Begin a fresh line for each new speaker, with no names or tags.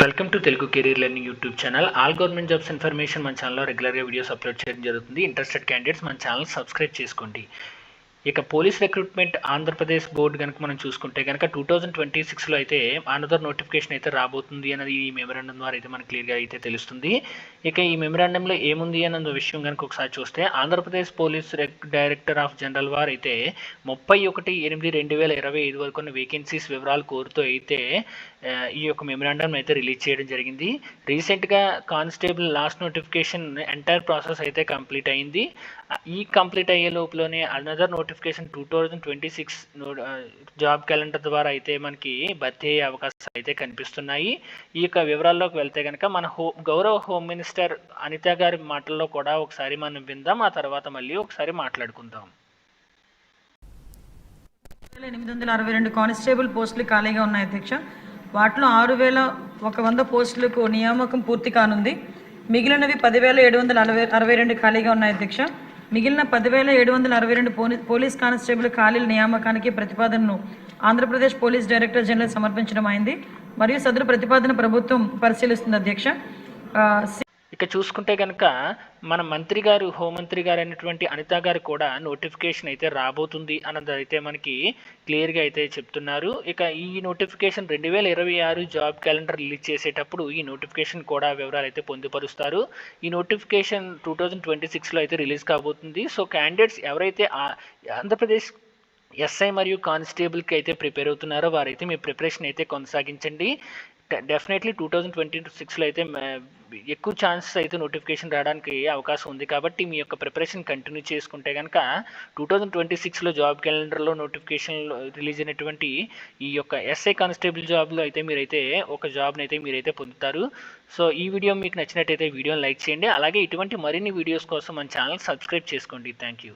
Welcome to Telugu career learning YouTube channel. All government jobs information మన ఛానల్లో రెగ్యులర్గా videos upload చేయడం జరుగుతుంది. ఇంట్రెస్టెడ్ క్యాండిడేట్స్ మన ఛానల్ సబ్స్క్రైబ్ చేసుకోండి. ఇక పోలీస్ రిక్రూట్మెంట్ ఆంధ్రప్రదేశ్ బోర్డు కనుక మనం చూసుకుంటే కనుక 2026లో అయితే అనదర్ నోటిఫికేషన్ అయితే రాబోతుంది అన్నది ఈ మెమరాండం ద్వారా అయితే మనకు క్లియర్గా అయితే తెలుస్తుంది. ఇక ఈ మెమరాండంలో ఏముంది అన్న విషయం కనుక ఒకసారి చూస్తే Andhra Pradesh police director of general వారు అయితే 31/8/2025 వరకు ఉన్న వేకెన్సీస్ వివరాలు కోరుతూ అయితే ఈ యొక్క మెమరాండం అయితే రిలీజ్ చేయడం జరిగింది. రీసెంట్గా constable last notification entire process అయితే కంప్లీట్ అయింది. ఈ కంప్లీట్ అయ్యే లోపలనే అనదర్ నోటిఫికేషన్ 2026 జాబ్ క్యాలెండర్ ద్వారా అయితే మనకి భర్తీ అయ్యే అవకాశాలు అయితే కనిపిస్తున్నాయి. ఈ యొక్క వివరాల్లోకి వెళ్తే కనుక మన గౌరవ హోమ్ మినిస్టర్ అనిత గారి మాటల్లో కూడా ఒకసారి మనం విందాం. ఆ తర్వాత మళ్ళీ ఒకసారి మాట్లాడుకుందాం.
862 కానిస్టేబుల్ పోస్టులు ఖాళీగా ఉన్నాయి అధ్యక్ష. వాటిలో 6100 పోస్టులకు నియామకం పూర్తి కానుంది. మిగిలినవి 10,762 ఖాళీగా ఉన్నాయి అధ్యక్ష. మిగిలిన 10,762 పోలీస్ కానిస్టేబుల్ ఖాళీల నియామకానికి ప్రతిపాదనను ఆంధ్రప్రదేశ్ పోలీస్ డైరెక్టర్ జనరల్ సమర్పించడం అయింది మరియు సదరు ప్రతిపాదన ప్రభుత్వం పరిశీలిస్తుంది అధ్యక్ష.
ఇక చూసుకుంటే కనుక మన మంత్రి గారు హోంమంత్రి గారు అయినటువంటి అనిత గారు కూడా నోటిఫికేషన్ అయితే రాబోతుంది అన్నది అయితే మనకి క్లియర్గా అయితే చెప్తున్నారు. ఇక ఈ నోటిఫికేషన్ 2026 జాబ్ క్యాలెండర్ రిలీజ్ చేసేటప్పుడు ఈ నోటిఫికేషన్ కూడా వివరాలు అయితే పొందుపరుస్తారు. ఈ నోటిఫికేషన్ 2026లో అయితే రిలీజ్ కాబోతుంది. సో క్యాండిడేట్స్ ఎవరైతే ఆంధ్రప్రదేశ్ ఎస్ఐ మరియు కానిస్టేబుల్కి అయితే ప్రిపేర్ అవుతున్నారో వారైతే మీ ప్రిపరేషన్ అయితే కొనసాగించండి. డెఫినెట్లీ 2026లో అయితే ఎక్కువ ఛాన్సెస్ అయితే నోటిఫికేషన్ రావడానికి అవకాశం ఉంది. కాబట్టి మీ యొక్క ప్రిపరేషన్ కంటిన్యూ చేసుకుంటే కనుక 2026లో జాబ్ క్యాలెండర్లో నోటిఫికేషన్ రిలీజ్ అయినటువంటి ఈ యొక్క ఎస్ఐ కానిస్టేబుల్ జాబ్లో అయితే మీరైతే ఒక జాబ్ని అయితే మీరైతే పొందుతారు. సో ఈ వీడియో మీకు నచ్చినట్టయితే వీడియోని లైక్ చేయండి. అలాగే ఇటువంటి మరిన్ని వీడియోస్ కోసం మన ఛానల్ సబ్స్క్రైబ్ చేసుకోండి. Thank you.